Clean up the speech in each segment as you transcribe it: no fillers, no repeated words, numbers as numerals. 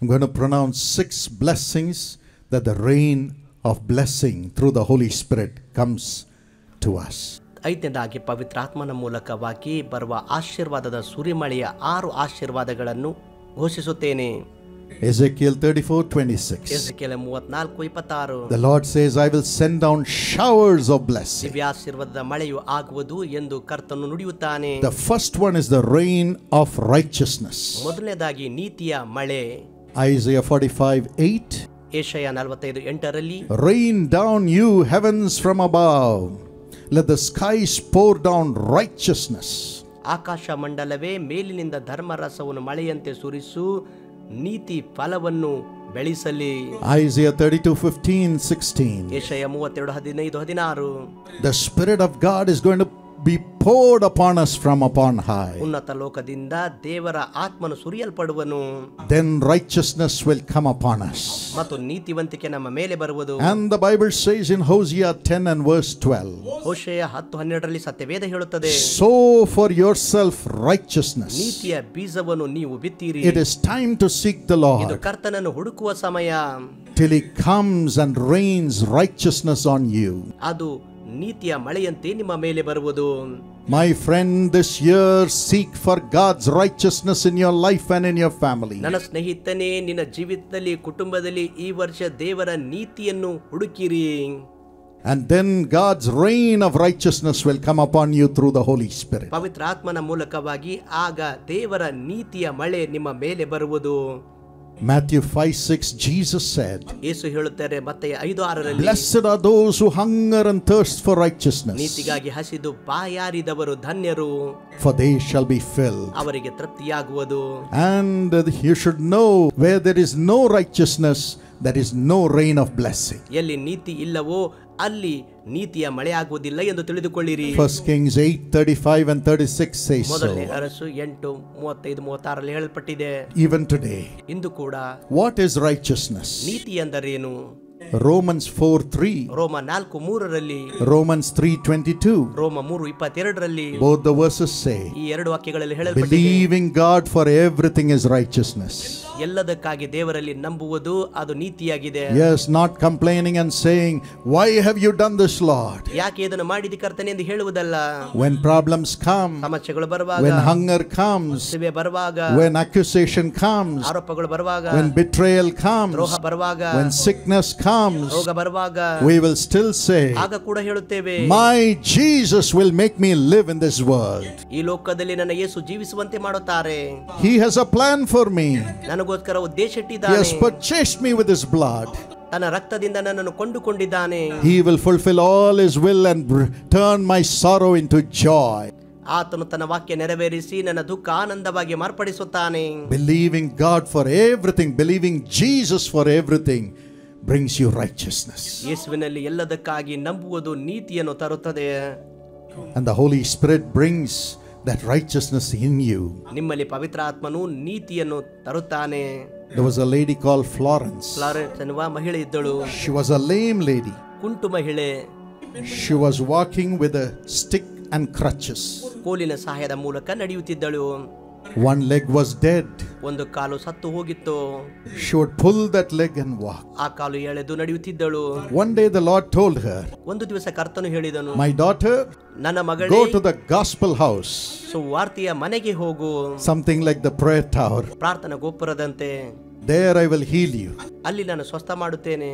I'm going to pronounce 6 blessings that the rain of blessing through the Holy Spirit comes to us. ಐದನೇದಾಗಿ ಪವಿತ್ರಾತ್ಮನ ಮೂಲಕವಾಗಿ ಬರುವ ಆಶೀರ್ವಾದದ ಸುರಿಮಳೆಯ 6 ಆಶೀರ್ವಾದಗಳನ್ನು ಘೋಷಿಸುತ್ತೇನೆ. Ezekiel 34:26. Ezekiel 34:26. The Lord says, I will send down showers of blessing. ದಿವ್ಯಾಶೀರ್ವಾದದ ಮಳೆಯು ಆಗುವುದು ಎಂದು ಕರ್ತನು ನುಡಿಯುತ್ತಾನೆ. The first one is the rain of righteousness. ಮೊದಲನೇದಾಗಿ ನೀತಿಯ ಮಳೆ. Isaiah 45:8. ಯೆಶಯ 45:8ರಲ್ಲಿ, Rain down you heavens from above, let the skies pour down righteousness. ಆಕಾಶ ಮಂಡಲವೇ ಮೇಲಿನಿಂದ ಧರ್ಮರಸವನ್ನು ಮಳೆಯಂತೆ ಸುರಿಸು, ನೀತಿ ಫಲವನ್ನು ಬೆಳೆಸಲಿ. Isaiah 32:15-16. ಯೆಶಯ 32:15-16. The Spirit of God is going to be poured upon us from upon high. ಉನ್ನತ ಲೋಕದಿಂದ ದೇವರ ಆತ್ಮನು ಸುರಿಯಲ್ಪಡುವನು. Then righteousness will come upon us. ಮತ್ತು ನೀತಿವಂತಿಕೆ ನಮ್ಮ ಮೇಲೆ ಬರುವುದು. And the Bible says in Hosea 10:12. Hoshea 10:12ರಲ್ಲಿ ಸತ್ಯವೇದ ಹೇಳುತ್ತದೆ, Sow for yourself righteousness. ನೀತಿಯ ಬೀಜವನ್ನು ನೀವು ಬಿತ್ತೀರಿ. It is time to seek the ಇದು Lord ಕರ್ತನನ್ನು ಹುಡುಕುವ ಸಮಯ. till He comes and rains righteousness on you. ಅದು ನೀತಿಯ ಮಳೆಯಂತೆ ನಿಮ್ಮ ಮೇಲೆ ಬರುವುದು. My friend, this year seek for God's righteousness in your life and in your family. ನನ್ನ ಸ್ನೇಹಿತನೇ, ನಿನ್ನ ಜೀವಿತದಲ್ಲಿ ಕುಟುಂಬದಲ್ಲಿ ಈ ವರ್ಷ ದೇವರ ನೀತಿಯನ್ನು ಹುಡುಕಿರಿ. And then God's rain of righteousness will come upon you through the Holy Spirit. ಪವಿತ್ರ ಆತ್ಮನ ಮೂಲಕವಾಗಿ ಆಗ ದೇವರ ನೀತಿಯ ಮಳೆ ನಿಮ್ಮ ಮೇಲೆ ಬರುವುದು. Matthew 5:6, Jesus said, ಯೇಸು ಹೇಳುತ್ತಾರೆ ಮತ್ತಾಯ 5:6ರಲ್ಲಿ, Blessed are those who hunger and thirst for righteousness, ನೀತಿಗಾಗಿ ಹಸಿದು ಬಾಯಾರಿದವರು ಧನ್ಯರು, for they shall be filled. ಅವರಿಗೆ ತೃಪ್ತಿಯಾಗುವುದು. And you should know, where there is no righteousness, there is no rain of blessing. ಎಲ್ಲಿ ನೀತಿ ಇಲ್ಲವೋ ಅಲ್ಲಿ ನೀತಿಯ ಮಳೆ ಆಗುವುದಿಲ್ಲ ಎಂದು ತಿಳಿದುಕೊಳ್ಳಿರಿ. 1 Kings 8:35-36 says so. ಮೊದಲನೇ ಅರಸು 8:35-36ರಲ್ಲಿ ಹೇಳಲ್ಪಟ್ಟಿದೆ. Even today, ಇಂದು ಕೂಡ what is righteousness? ನೀತಿ ಎಂದರೇನು? Romans 4:3, ರೋಮ 4:3ರಲ್ಲಿ, Romans 3:22. ರೋಮ 3:22ರಲ್ಲಿ Both the verses say, ಈ ಎರಡು ವಾಕ್ಯಗಳಲ್ಲಿ ಹೇಳಲ್ಪಟ್ಟಿದೆ, believing God for everything is righteousness. ಎಲ್ಲದಕ್ಕಾಗಿ ದೇವರಲ್ಲಿ ನಂಬುವುದು ಅದು ನೀತಿಯಾಗಿದೆ. Yes, not complaining and saying, why have you done this, Lord? ಯಾಕೆ ಇದನ್ನು ಮಾಡಿದಿ ಕರ್ತನೆ ಎಂದು ಹೇಳುವುದಲ್ಲ. When problems come, ಸಮಸ್ಯೆಗಳು ಬರುವಾಗ, when hunger comes, ಹಸಿವೆ ಬರುವಾಗ, when accusation comes, ಆರೋಪಗಳು ಬರುವಾಗ, when betrayal comes, ದ್ರೋಹ ಬರುವಾಗ, when sickness comes, ರೋಗ ಬರುವಾಗ, we will still say, ಆಗ ಕೂಡ ಹೇಳುತ್ತೇವೆ, my Jesus will make me live in this world. ಈ ಲೋಕದಲ್ಲಿ ನನ್ನ ಯೇಸು ಜೀವಿಸುವಂತೆ ಮಾಡುತ್ತಾರೆ. He has a plan for me. ನನಗೋಸ್ಕರ ಉದ್ದೇಶ He ಇಟ್ಟಿದ್ದಾನೆ. has purchased me with His blood. ತನ್ನ ರಕ್ತದಿಂದ ನನ್ನನ್ನು ಕೊಂಡುಕೊಂಡಿದ್ದಾನೆ. He will fulfill all His will and turn my sorrow into joy. ಆತನು ತನ್ನ ವಾಕ್ಯ ನೆರವೇರಿಸಿ ನನ್ನ ದುಃಖ ಆನಂದವಾಗಿ ಮಾರ್ಪಡಿಸುತ್ತಾನೆ. Believing God for everything, believing Jesus for everything brings you righteousness. ಯೇಸುವಿನಲ್ಲಿ ಎಲ್ಲದಕ್ಕಾಗಿ ನಂಬುವುದು ನೀತಿಯನ್ನು ತರುತ್ತದೆ. And the Holy Spirit brings that righteousness in you. ನಿಮ್ಮಲ್ಲಿ ಪವಿತ್ರ ಆತ್ಮನು ನೀತಿಯನ್ನು ತರುತ್ತಾನೆ. There was a lady called Florence. Florence ಎನ್ನುವ ಮಹಿಳೆ ಇದ್ದಳು. She was a lame lady. ಕುಂಟು ಮಹಿಳೆ. She was walking with a stick and crutches. ಕೋಲಿನ ಸಹಾಯದ ಮೂಲಕ ನಡೆಯುತ್ತಿದ್ದಳು. One leg was dead. ಒಂದು ಕಾಲು ಸತ್ತು ಹೋಗಿತ್ತು. She would pull that leg and walk. ಆ ಕಾಲು ಎಳೆದು ನಡೆಯುತ್ತಿದ್ದಳು. One day the Lord told her, ಒಂದು ದಿವಸ ಕರ್ತನು ಹೇಳಿದನು, my daughter, ನನ್ನ ಮಗಳೇ, go to the gospel house. ಸುವಾರ್ತೆಯ ಮನೆಗೆ ಹೋಗು. Something like the prayer tower. ಪ್ರಾರ್ಥನಾ ಗೋಪುರದಂತೆ. There I will heal you. ಅಲ್ಲಿ ನಾನು ಸ್ವಸ್ಥ ಮಾಡುತ್ತೇನೆ.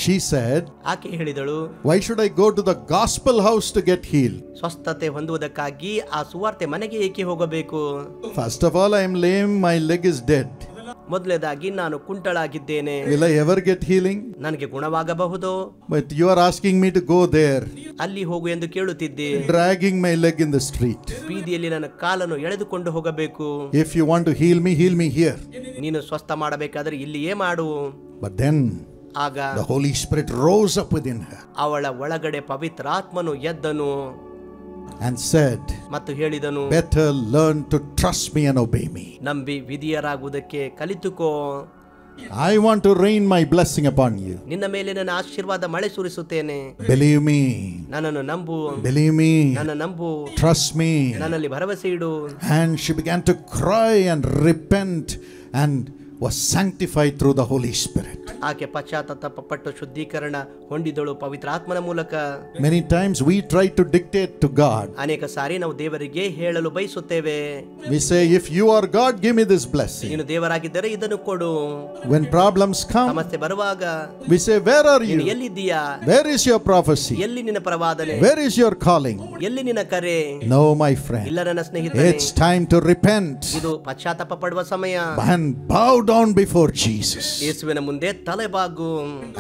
She said, ಆಕೆ ಹೇಳಿದಳು, why should I go to the gospel house to get healed? ಸ್ವಸ್ಥತೆ ಹೊಂದುವುದಕ್ಕಾಗಿ ಆ ಸುವಾರ್ತೆ ಮನೆಗೆ ಏಕೆ ಹೋಗಬೇಕು? First of all, I am lame, my leg is dead. ಮೊದಲನೇದಾಗಿ ನಾನು ಕುಂಟಳಾಗಿದ್ದೇನೆ. Will I ever get healing? ನನಗೆ ಗುಣವಾಗಬಹುದು. But you are asking me to go there, ಅಲ್ಲಿ ಹೋಗು ಎಂದು ಕೇಳುತ್ತಿದ್ದೆ. dragging my leg in the street. ಬೀದಿಯಲ್ಲಿ ನನ್ನ ಕಾಲನ್ನು ಎಳೆದುಕೊಂಡು ಹೋಗಬೇಕು. If you want to heal me here. ನೀನು ಸ್ವಸ್ಥ ಮಾಡಬೇಕಾದ್ರೆ ಇಲ್ಲಿಯೇ ಮಾಡು. But then ಆಗ the Holy Spirit rose up within her ಅವಳ ಒಳಗಡೆ ಪವಿತ್ರಾತ್ಮನು ಎದ್ದನು and said, ಮತ್ತು ಹೇಳಿದನು, better learn to trust me and obey me. ನಂಬಿ ವಿಧಿಯರಾಗುವುದಕ್ಕೆ ಕಲಿತುಕೋ. I want to rain my blessing upon you. ನಿನ್ನ ಮೇಲೆ ನನ್ನ ಆಶೀರ್ವಾದ ಮಳೆ ಸುರಿಸುತ್ತೇನೆ. Believe me. ನನ್ನನ್ನು ನಂಬು. Believe me. ನನ್ನ ನಂಬು. Trust me. ನನ್ನಲ್ಲಿ ಭರವಸೆ ಇಡು. And she began to cry and repent and was sanctified through the Holy Spirit. ಆಕೆ ಪಶ್ಚಾತ್ತಾಪಪಟ್ಟು ಶುದ್ಧೀಕರಣ ಹೊಂದಿದಳು ಪವಿತ್ರಾತ್ಮನ ಮೂಲಕ. Many times we try to dictate to God. ಅನೇಕ ಸಾರಿ ನಾವು ದೇವರಿಗೆ ಹೇಳಲು ಬಯಸುತ್ತೇವೆ. We say, if you are God, give me this blessing. ನೀನು ದೇವರಾಗಿದ್ದರೆ ಇದನ್ನು ಕೊಡು. When problems come, ಸಮಸ್ಯೆ ಬರುವಾಗ we say, where are ನೀನು you? ಎಲ್ಲಿದ್ದೀಯಾ? Where is your prophecy? ಎಲ್ಲಿ ನಿನ್ನ ಪ್ರವಾದನೆ? Where is your calling? ಎಲ್ಲಿ ನಿನ್ನ ಕರೆ? No, my friend. ಇಲ್ಲ ನನ್ನ ಸ್ನೇಹಿತರೆ, It's time to repent ಇದು ಪಶ್ಚಾತ್ತಾಪ ಪಡುವ ಸಮಯ. and bow down before Jesus ಯೇಸುವಿನ ಮುಂದೆ ತಲೆಬಾಗು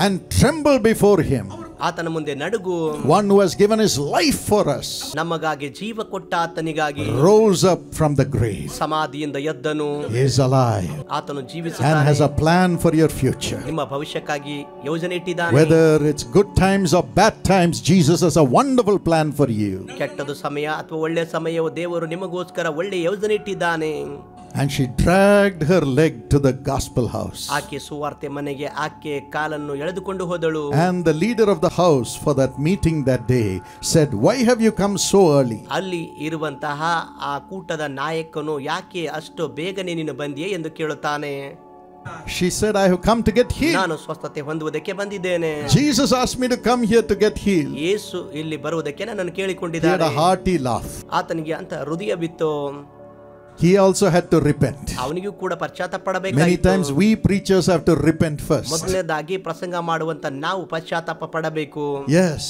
and tremble before him. ಆತನ ಮುಂದೆ ನಡುಗು. One who has given his life for us ನಮಗಾಗಿ ಜೀವ ಕೊಟ್ಟ ಆತನಿಗಾಗಿ rose up from the grave. ಸಮಾಧಿಯಿಂದ ಎದ್ದನು. He is alive ಆತನು and ಜೀವಿಸುತ್ತಾನೆ. has a plan for your future. ನಿಮ್ಮ ಭವಿಷ್ಯಕ್ಕಾಗಿ ಯೋಜನೆ ಇಟ್ಟಿದ್ದಾನೆ. Whether it's good times or bad times, Jesus has a wonderful plan for you. ಕೆಟ್ಟದು ಸಮಯ ಅಥವಾ ಒಳ್ಳೆಯ ಸಮಯವು ದೇವರು ನಿಮಗೋಸ್ಕರ ಒಳ್ಳೆಯ ಯೋಜನೆ ಇಟ್ಟಿದ್ದಾನೆ. And she dragged her leg to the gospel house. ಆಕೆ ಸುವಾರ್ತೆ ಮನೆಗೆ ಆಕೆ ಕಾಲನ್ನು ಎಳೆದುಕೊಂಡು ಹೋದಳು. And the leader of the house for that meeting that day said, why have you come so early? ಅಲ್ಲಿ ಇರುವಂತಹ ಆ ಕೂಟದ ನಾಯಕನು ಯಾಕೆ ಅಷ್ಟು ಬೇಗನೆ ನೀನು ಬಂದಿಯೇ ಎಂದು ಕೇಳುತ್ತಾನೆ. She said, I have come to get healed. ನಾನು ಸ್ವಸ್ಥತೆ ಹೊಂದುವುದಕ್ಕೆ ಬಂದಿದ್ದೇನೆ. Jesus asked me to come here to get healed. ಯೇಸು ಇಲ್ಲಿ ಬರುವುದಕ್ಕೆ ನನ್ನನ್ನು He had ಕೇಳಿಕೊಂಡಿದ್ದಾನೆ. a hearty laugh. ಆತನಿಗೆ ಅಂತ ಹೃದಯ ಬಿತ್ತು. He also had to repent. ಅವನಿಗೂ ಕೂಡ ಪಶ್ಚಾತ್ತಾಪ Many ಪಡಬೇಕಾಯಿತು. times we preachers have to repent first. ಮೊದಲನೇದಾಗಿ ಪ್ರಸಂಗ ಮಾಡುವಂತ ನಾವು ಪಶ್ಚಾತ್ತಾಪ ಪಡಬೇಕು. Yes,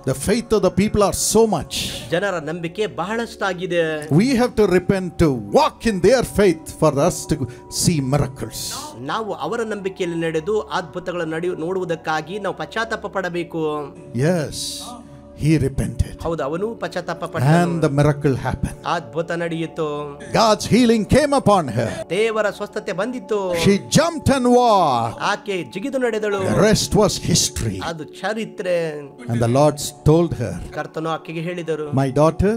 the faith of the people are so much. ಜನರ ನಂಬಿಕೆ ಬಹಳಷ್ಟಾಗಿದೆ. We have to repent to walk in their faith for us to see miracles. ನಾವು ಅವರ ನಂಬಿಕೆಯಲ್ಲಿ ನಡೆದು ಅದ್ಭುತಗಳನ್ನು ನೋಡುವುದಕ್ಕಾಗಿ ನಾವು ಪಶ್ಚಾತ್ತಾಪ ಪಡಬೇಕು. Yes, he repented. ಹೌದು, ಅವನು ಪಶ್ಚಾತ್ತಾಪ And ಪಟ್ಟನು. the miracle happened. ಅದ್ಭುತ ನಡೆಯಿತು. God's healing came upon her. ದೇವರ ಸ್ವಸ್ಥತೆ ಬಂದಿತ್ತು. She jumped and walked. ಆಕೆ ಜಿಗಿದು ನಡೆದಳು. The rest was history. ಅದು ಚರಿತ್ರೆ. And the Lord told her, ಕರ್ತನು ಆಕೆಗೆ ಹೇಳಿದರು, my daughter,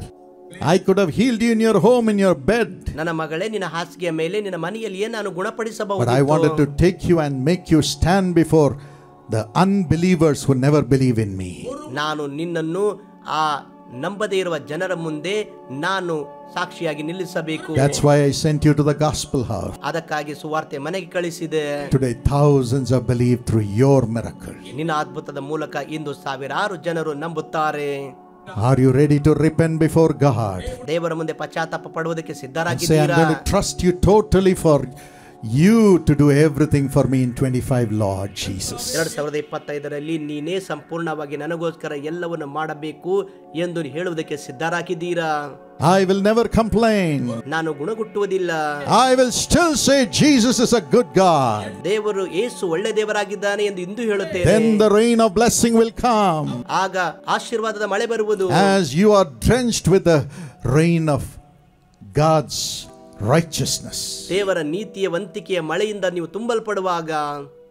I could have healed you in your home, in your bed. ನನ್ನ ಮಗಳೇ, ನಿನ್ನ ಹಾಸಿಗೆಯ ಮೇಲೆ ನಿನ್ನ ಮನೆಯಲ್ಲಿಯೇ ನಾನು But I ಗುಣಪಡಿಸಬಹುದು. wanted to take you and make you stand before the unbelievers who never believe in me. ನಾನು ನಿನ್ನನ್ನು ಆ ನಂಬದೇ ಇರುವ ಜನರ ಮುಂದೆ ನಾನು ಸಾಕ್ಷಿಯಾಗಿ ನಿಲ್ಲಿಸಬೇಕು. That's why I sent you to the gospel house. ಅದಕ್ಕಾಗಿ ಸುವಾರ್ತೆ ಮನೆಗೆ ಕಳಿಸಿದೆ. Today thousands have believed through your miracle. ನಿನ್ನ ಅದ್ಭುತದ ಮೂಲಕ ಇಂದು ಸಾವಿರಾರು ಜನರು ನಂಬುತ್ತಾರೆ. Are you ready to repent before God? ದೇವರ ಮುಂದೆ ಪಶ್ಚಾತ್ತಾಪ ಪಡುವುದಕ್ಕೆ And say, I'm ಸಿದ್ಧರಾಗಿದ್ದೀರಾ? going to trust you totally for you to do everything for me in 25, Lord Jesus. 2025ರಲ್ಲಿ ನೀನೇ ಸಂಪೂರ್ಣವಾಗಿ ನನಗೋಸ್ಕರ ಎಲ್ಲವನ್ನು ಮಾಡಬೇಕು ಎಂದು ಹೇಳುವುದಕ್ಕೆ ಸಿದ್ಧರಾಗಿದ್ದೀರಾ? I will never complain. ನಾನು ಗುಣಗುಟ್ಟುವುದಿಲ್ಲ. I will still say Jesus is a good God. ದೇವರು ಯೇಸು ಒಳ್ಳೆ ದೇವರಾಗಿದ್ದಾನೆ ಎಂದು ಇಂದು ಹೇಳುತ್ತೇನೆ. Then the rain of blessing will come. ಆಗ ಆಶೀರ್ವಾದದ ಮಳೆ ಬರುವುದು. As you are drenched with the rain of God's righteousness. ದೇವರ ನೀತಿಯ ವಂತಿಕೆಯ ಮಳೆಯಿಂದ ನೀವು ತುಂಬಲ್ಪಡುವಾಗ.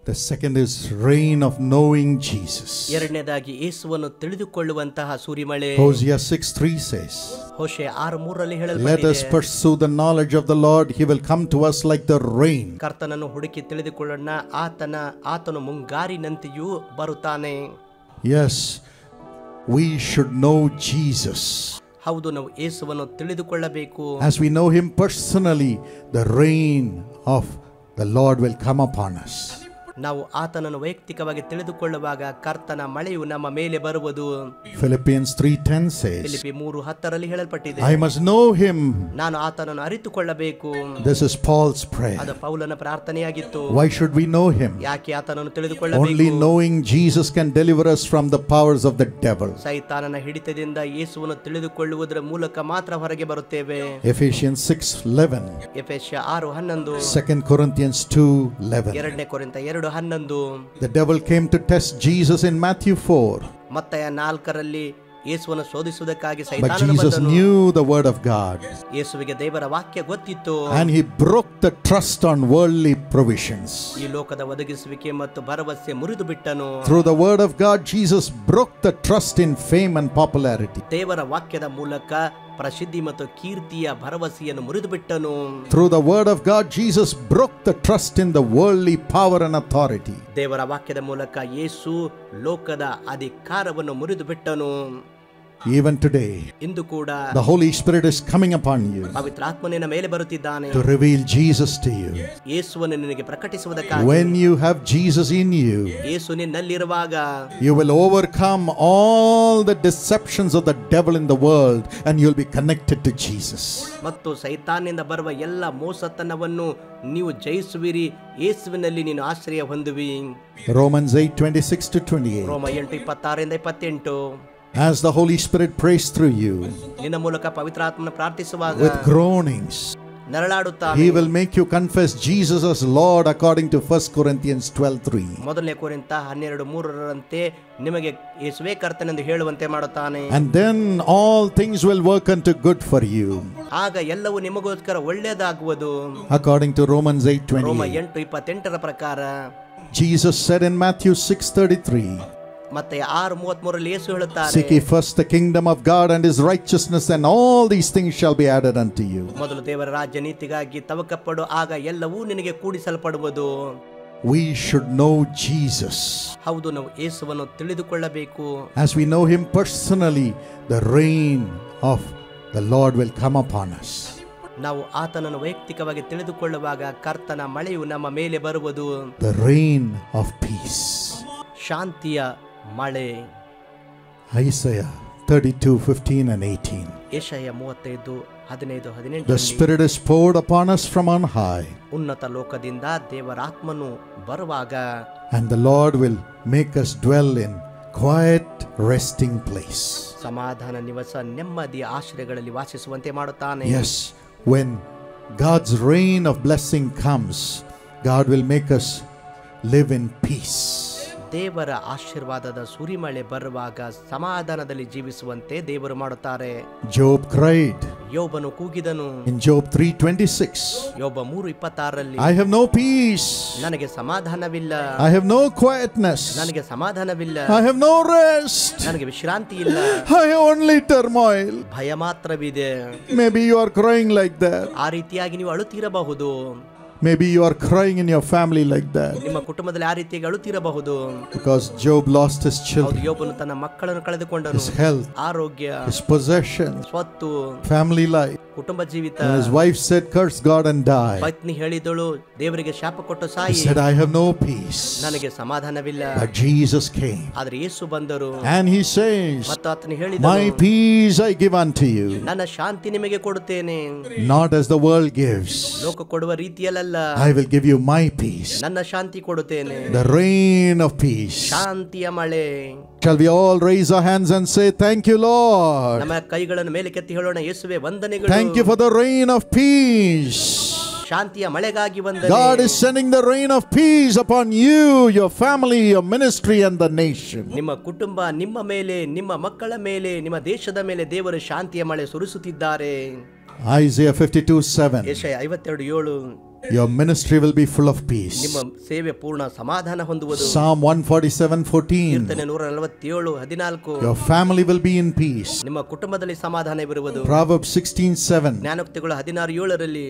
The second is rain of knowing Jesus. ಎರಡನೇದಾಗಿ ಯೇಸುವನ್ನು ತಿಳಿದುಕೊಳ್ಳುವಂತಹ ಸೂರಿಮಳೆ. Hosea 6:3 says, ಹೋಶೆ 6:3ರಲ್ಲಿ let us ಹೇಳಲ್ಪಟ್ಟಿದೆ, pursue the knowledge of the Lord. He will come to us like the rain. ಕರ್ತನನ್ನು ಹುಡುಕಿ ತಿಳಿದುಕೊಳ್ಳೋಣ. ಆತನು ಮುಂಗಾರಿನಂತೆಯೂ ಬರುತ್ತಾನೆ. Yes, we should know Jesus. ಹೌದು, ನಾವು ಯೇಸುವನ್ನು ತಿಳಿದುಕೊಳ್ಳಬೇಕು. As we know him personally, the rain of the Lord will come upon us. ನಾವು ಆತನನ್ನು ವೈಯಕ್ತಿಕವಾಗಿ ತಿಳಿದುಕೊಳ್ಳುವಾಗ ಕರ್ತನ ಮಳೆಯು ನಮ್ಮ ಮೇಲೆ ಬರುವುದು. Philippians 3:10 says, Philippi 3:10ರಲ್ಲಿ ಹೇಳಲ್ಪಟ್ಟಿದೆ, I must know him. ನಾನು ಆತನನ್ನು ಅರಿತುಕೊಳ್ಳಬೇಕು. This is Paul's prayer. ಅದು ಪೌಲನ ಪ್ರಾರ್ಥನೆಯಾಗಿತ್ತು. Why should we know him? ಯಾಕೆ ಆತನನ್ನು Only ತಿಳಿದುಕೊಳ್ಳಬೇಕು? knowing Jesus can deliver us from the powers of the devil. ಸೈತಾನನ ಹಿಡಿತದಿಂದ ಯೇಸುವನ್ನು ತಿಳಿದುಕೊಳ್ಳುವುದರ ಮೂಲಕ ಮಾತ್ರ ಹೊರಗೆ ಬರುತ್ತೇವೆ. Ephesians 6:11. ಎಫೆಸ್ಯ 6:11, 2 Corinthians 2:11. 2 ಕೊರಿಂಥ 2:11. The devil came to test Jesus in Matthew 4. ಮತ್ತಾಯ 4ರಲ್ಲಿ ಯೇಸುವನ್ನು ಶೋಧಿಸುವುದಕ್ಕಾಗಿ But ಸೈತಾನನು Jesus ಬಂದನು. knew the word of God. ಯೇಸುವಿಗೆ ದೇವರ ವಾಕ್ಯ ಗೊತ್ತಿತ್ತು. And he broke the trust on worldly provisions. ಈ ಲೋಕದ ಒದಗಿಸುವಿಕೆ ಮತ್ತು ಭರವಸೆ ಮುರಿದು ಬಿಟ್ಟನು. Through the word of God, Jesus broke the trust in fame and popularity. ದೇವರ ವಾಕ್ಯದ ಮೂಲಕ ಪ್ರಸಿದ್ಧಿ ಮತ್ತು ಕೀರ್ತಿಯ ಭರವಸೆಯನ್ನು ಮುರಿದು ಬಿಟ್ಟನು. Through the word of God, Jesus broke the trust in the worldly power and authority. ದೇವರ ವಾಕ್ಯದ ಮೂಲಕ ಯೇಸು ಲೋಕದ ಅಧಿಕಾರವನ್ನು ಮುರಿದು ಬಿಟ್ಟನು. Even today, ಇಂದು ಕೂಡ the Holy Spirit is coming upon you ಪವಿತ್ರಾತ್ಮನು ನಿನ್ನ ಮೇಲೆ ಬರುತ್ತಿದ್ದಾನೆ to reveal Jesus to you. ಯೇಸುವನ್ನು ನಿನಗೆ ಪ್ರಕಟಿಸುವುದಕ್ಕಾಗಿ. When you have Jesus in you, Yesu ನಿನ್ನಲ್ಲಿರುವಾಗ you will overcome all the deceptions of the devil in the world and you'll be connected to Jesus. ಮತ್ತು ಸೈತಾನನಿಂದ ಬರುವ ಎಲ್ಲ ಮೋಸತನವನ್ನು ನೀವು ಜಯಿಸುವಿರಿ. ಯೇಸುವಿನಲ್ಲಿ ನೀನು ಆಶ್ರಯ ಹೊಂದುವಿ. Romans 8:26 to 28. ರೋಮ 8:26-28. As the Holy Spirit prays through you ನಿನ್ನ ಮೂಲಕ ಪವಿತ್ರಾತ್ಮನ ಪ್ರಾರ್ಥಿಸುವಾಗ with groanings, ನರಳಾಡುತ್ತಾನೆ. He will make you confess Jesus as Lord according to 1 Corinthians 12:3. ಮೊದಲನೇ ಕೊರಿಂಥ 12:3ರಂತೆ ನಿಮಗೆ ಯೇಸುವೇ ಕರ್ತನೆಂದು ಹೇಳುವಂತೆ ಮಾಡುತ್ತಾನೆ. And then all things will work unto good for you. ಆಗ ಎಲ್ಲವೂ ನಿಮಗೋಸ್ಕರ ಒಳ್ಳೆಯದಾಗುವುದು. According to Romans 8:28. ರೋಮ 8:28 ಪ್ರಕಾರ. Jesus said in Matthew 6:33. ಮತ್ತೆ 6:33ರಲ್ಲಿ ಯೇಸು ಹೇಳುತ್ತಾರೆ, Seek ye first the kingdom of God and his righteousness, and all these things shall be added unto you. ಮೊದಲು ದೇವರ ರಾಜ್ಯ ನೀತಿಗಾಗಿ ತವಕಪಡು, ಆಗ ಎಲ್ಲವೂ ನಿನಗೆ ಕೂಡಿಸಲ್ಪಡುವುದು. We should know Jesus. ಹೌದು, ನಾವು ಯೇಸುವನ್ನು ತಿಳಿದುಕೊಳ್ಳಬೇಕು. As we know him personally, the reign of the Lord will come upon us. ನಾವು ಆತನನ್ನು ವೈಯಕ್ತಿಕವಾಗಿ ತಿಳಿದುಕೊಳ್ಳುವಾಗ ಕರ್ತನ ಮಳೆಯು ನಮ್ಮ ಮೇಲೆ ಬರುವುದು. The rain of peace. ಶಾಂತಿಯ ಮಳೆ. Isaiah 32:15 and 18. ಯೆಶಯ 35:15-18. The Spirit is poured upon us from on high, ಉನ್ನತ ಲೋಕದಿಂದ ದೇವರಾತ್ಮನು ಬರುವಾಗ and the Lord will make us dwell in quiet resting place. ಸಮಾಧಾನ ನಿವಾಸ, ನೆಮ್ಮದಿಯ ಆಶ್ರಯಗಳಲ್ಲಿ ವಾಸಿಸುವಂತೆ ಮಾಡುತ್ತಾನೆ. Yes, when God's rain of blessing comes, God will make us live in peace. ದೇವರ ಆಶೀರ್ವಾದದ ಸುರಿಮಳೆ ಬರುವಾಗ ಸಮಾಧಾನದಲ್ಲಿ ಜೀವಿಸುವಂತೆ ದೇವರು ಮಾಡುತ್ತಾರೆ. Job cried ಯೋಬನು ಕೂಗಿದನು. in Job 3:26. ಯೋಬ 3:26ರಲ್ಲಿ, I have no peace, ನನಗೆ ಸಮಾಧಾನವಿಲ್ಲ, I have no quietness, ನನಗೆ ಸಮಾಧಾನವಿಲ್ಲ, I have no rest, ನನಗೆ ವಿಶ್ರಾಂತಿ ಇಲ್ಲ, I have only turmoil. ಭಯ ಮಾತ್ರವಿದೆ. Maybe you are crying like that. ಆ ರೀತಿಯಾಗಿ ನೀವು ಅಳುತ್ತಿರಬಹುದು. Maybe you are crying in your family like that. ನಿಮ್ಮ ಕುಟುಂಬದಲ್ಲಿ ಆ ರೀತಿಯಾಗಿ ಅಳುತ್ತಿರಬಹುದು. Because Job lost his ಹೌದು, children, ಯೋಬನು ತನ್ನ ಮಕ್ಕಳನ್ನು ಕಳೆದುಕೊಂಡನು. his health, ಆರೋಗ್ಯ, his possessions, ಸ್ವತ್ತು, family life. ಕುಟುಂಬ ಜೀವಿತ. And his wife said, curse God and die. ಪತ್ನಿ ಹೇಳಿದಳು, ದೇವರಿಗೆ ಶಾಪ ಕೊಟ್ಟು He Sai. said, I have no peace. ನನಗೆ ಸಮಾಧಾನವಿಲ್ಲ. But Jesus came. ಆದ್ರೆ ಯೇಸು ಬಂದರು. And he says, ಮತ್ತು ಆತನು my ಹೇಳಿದನು, peace I give unto you, ನನ್ನ ಶಾಂತಿ ನಿಮಗೆ ಕೊಡುತ್ತೇನೆ. not as the world gives. ಲೋಕ ಕೊಡುವ ರೀತಿಯಲ್ಲ, I will give you my peace, ನನ್ನ ಶಾಂತಿ ಕೊಡುತ್ತೇನೆ. the rain of peace. ಶಾಂತಿಯ ಮಳೆ. Shall we all raise our hands and say, thank you, Lord. ನಮ್ಮ ಕೈಗಳನ್ನು ಮೇಲೆ ಕೆತ್ತಿ ಹೇಳೋಣ, ಯೇಸುವೆ ವಂದನೆಗಳು. Thank you for the rain of peace. ಶಾಂತಿಯ ಮಳೆಗಾಗಿ ವಂದನೆ. God is sending the rain of peace upon you, your family, your ministry, and the nation. ನಿಮ್ಮ ಕುಟುಂಬ, ನಿಮ್ಮ ಮೇಲೆ, ನಿಮ್ಮ ಮಕ್ಕಳ ಮೇಲೆ, ನಿಮ್ಮ ದೇಶದ ಮೇಲೆ ದೇವರು ಶಾಂತಿಯ ಮಳೆ ಸುರಿಸುತ್ತಿದ್ದಾರೆ. Isaiah 52:7. ಯೆಶಯ 52:7. Your ministry will be full of peace. ನಿಮ್ಮ ಸೇವೆ ಪೂರ್ಣ ಸಮಾಧಾನ ಹೊಂದುವುದು. Psalm 147:14. ಕೀರ್ತನೆ 147:14. Your family will be in peace. ನಿಮ್ಮ ಕುಟುಂಬದಲ್ಲಿ ಸಮಾಧಾನವಿರುವುದು. Proverbs 16:7. ಜ್ಞಾನೋಕ್ತಿಗಳು 16:7ರಲ್ಲಿ,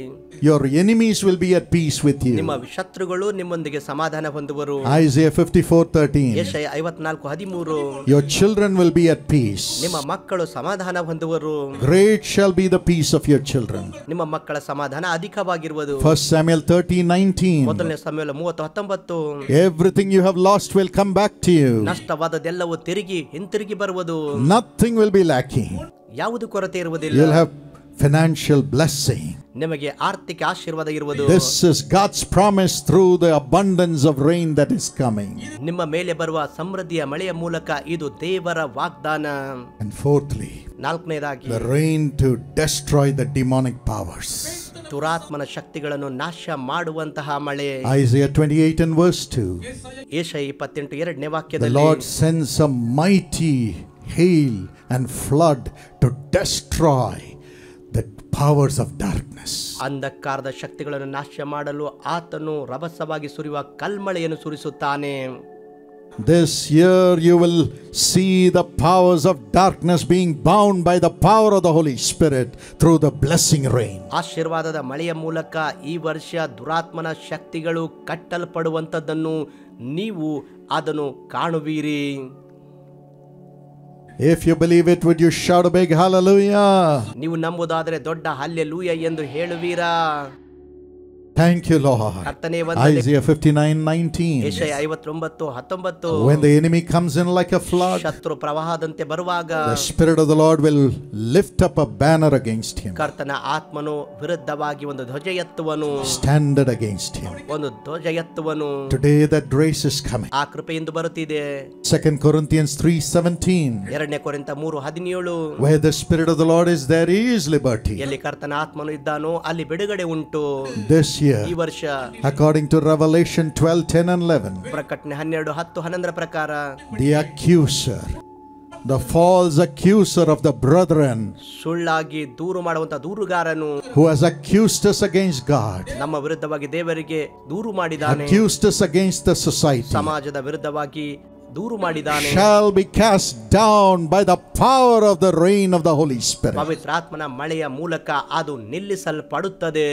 Your enemies will be at peace with you. ನಿಮ್ಮ ಶತ್ರುಗಳು ನಿಮ್ಮೊಂದಿಗೆ ಸಮಾಧಾನ ಹೊಂದುವರು. Isaiah 54:13. ಯೆಶಯ 54:13. Your children will be at peace. ನಿಮ್ಮ ಮಕ್ಕಳು ಸಮಾಧಾನ ಹೊಂದುವರು. Great shall be the peace of your children. ನಿಮ್ಮ ಮಕ್ಕಳ ಸಮಾಧಾನ ಅಧಿಕವಾಗಿರುವುದು. 1 Samuel 13:19. ಮೊದಲನೇ ಸಮುವೇಲ 30:19. Everything you have lost will come back to you. ನಷ್ಟವಾದದ್ದೆಲ್ಲವೂ ಹಿಂತಿರುಗಿ ಬರುವುದು. Nothing will be lacking. ಯಾವುದು ಕೊರತೆ ಇರುವುದಿಲ್ಲ. You'll have financial blessing. ನಿಮಗೆ ಆರ್ಥಿಕ ಆಶೀರ್ವಾದ ಇರುವುದು. This is God's promise through the abundance of rain that is coming. ನಿಮ್ಮ ಮೇಲೆ ಬರುವ ಸಮೃದ್ಧಿಯ ಮಳೆಯ ಮೂಲಕ ಇದು ದೇವರ ವಾಗ್ದಾನ. And fourthly, ನಾಲ್ಕನೇದಾಗಿ, the rain to destroy the demonic powers. ದುರಾತ್ಮನ ಶಕ್ತಿಗಳನ್ನು ನಾಶ ಮಾಡುವಂತಹ ಮಳೆ. Isaiah 28 and verse 2. ಯೆಶಯ 28:2ನೇ The ವಾಕ್ಯದಲ್ಲಿ, Lord sends a mighty hail and flood to destroy the powers of darkness. ಅಂಧಕಾರದ ಶಕ್ತಿಗಳನ್ನು ನಾಶ ಮಾಡಲು ಆತನು ರಭಸವಾಗಿ ಸುರಿಯುವ ಕಲ್ಮಳೆಯನ್ನು ಸುರಿಸುತ್ತಾನೆ. This year you will see the powers of darkness being bound by the power of the Holy Spirit through the blessing rain. ಆಶೀರ್ವಾದದ ಮಳೆಯ ಮೂಲಕ ಈ ವರ್ಷ ದುರಾತ್ಮನ ಶಕ್ತಿಗಳು ಕಟ್ಟಲ್ಪಡುವಂತದ್ದನ್ನು ನೀವು ಅದನ್ನು ಕಾಣುವಿರಿ. If you believe it, would you shout a big hallelujah? ನೀವು ನಂಬುದಾದರೆ ದೊಡ್ಡ ಹಲ್ಲೆಲೂಯಾ ಎಂದು ಹೇಳುವೀರಾ? Thank you, Lord. ಕರ್ತನೇ Isaiah 59:19. ಯೆಶಯ 59:19. When the enemy comes in like a flood, ಶತ್ರು ಪ್ರವಾಹದಂತೆ ಬರುವಾಗ the Spirit of the Lord will lift up a banner against him. ಕರ್ತನ ಆತ್ಮನು ವಿರುದ್ಧವಾಗಿ ಒಂದು ಧ್ವಜ ಎತ್ತುವನು. Standard against him. ಒಂದು ಧ್ವಜ ಎತ್ತುವನು. Today that grace is coming. ಆ ಕೃಪೆಯಿಂದ ಬರುತ್ತಿದೆ. 2 Corinthians 3:17. 2 ಕೊರಿಂಥ 3:17. Where the Spirit of the Lord is, there is liberty. ಎಲ್ಲಿ ಕರ್ತನ ಆತ್ಮನು ಇದ್ದಾನೋ ಅಲ್ಲಿ ಬಿಡುಗಡೆ ಉಂಟು. This year, ಈ ವರ್ಷ according to Revelation 12:10 and 11, ಪ್ರಕಟಣೆ 12:10-11 ಪ್ರಕಾರ the accuser, the false accuser of the brethren, ಸುಳ್ಳಾಗಿ ದೂರು ಮಾಡುವಂತ ದೂರುಗಾರನು, who has accused us against God, ನಮ್ಮ ವಿರುದ್ಧವಾಗಿ ದೇವರಿಗೆ ದೂರು ಮಾಡಿದಾನೆ, accused us against the society, ಸಮಾಜದ ವಿರುದ್ಧವಾಗಿ ದೂರು ಮಾಡಿದಾನೆ, shall be cast down by the power of the rain of the Holy Spirit. ಪವಿತ್ರಾತ್ಮನ ಮಳೆಯ ಮೂಲಕ ಅದು ನಿಲ್ಲಿಸಲ್ಪಡುತ್ತದೆ.